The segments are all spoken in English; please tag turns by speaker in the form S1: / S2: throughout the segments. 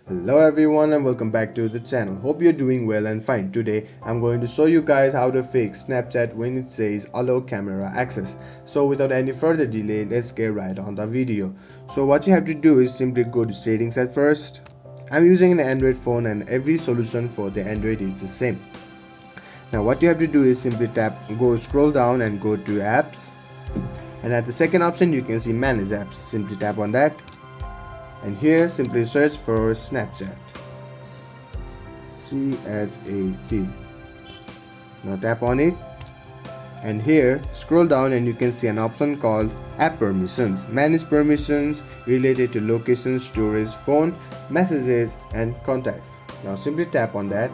S1: Hello everyone and welcome back to the channel. Hope you're doing well and fine. Today I'm going to show you guys how to fix Snapchat when it says allow camera access. So without any further delay, let's get right on the video. So what you have to do is simply go to settings at first. I'm using an Android phone and every solution for the Android is the same. Now what you have to do is simply scroll down and go to apps, and at the second option you can see manage apps. Simply tap on that, and here simply search for Snapchat. CHAT. Now tap on it, and here scroll down and you can see an option called app permissions. Manage permissions related to location, storage, phone, messages and contacts. Now simply tap on that,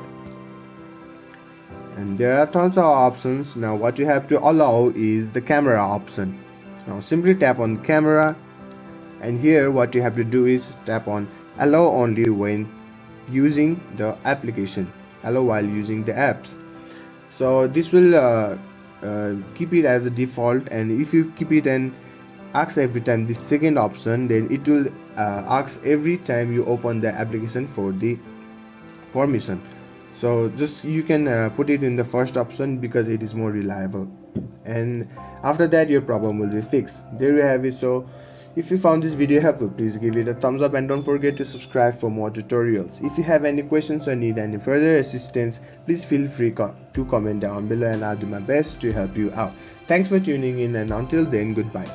S1: and there are tons of options. Now what you have to allow is the camera option. Now simply tap on camera, and here what you have to do is tap on allow only when using the application, allow while using the apps. So this will keep it as a default, and if you keep it and ask every time the second option, then it will ask every time you open the application for the permission. So just you can put it in the first option because it is more reliable, and after that your problem will be fixed. There you have it. So if you found this video helpful, please give it a thumbs up and don't forget to subscribe for more tutorials. If you have any questions or need any further assistance, please feel free to comment down below and I'll do my best to help you out. Thanks for tuning in, and until then, goodbye.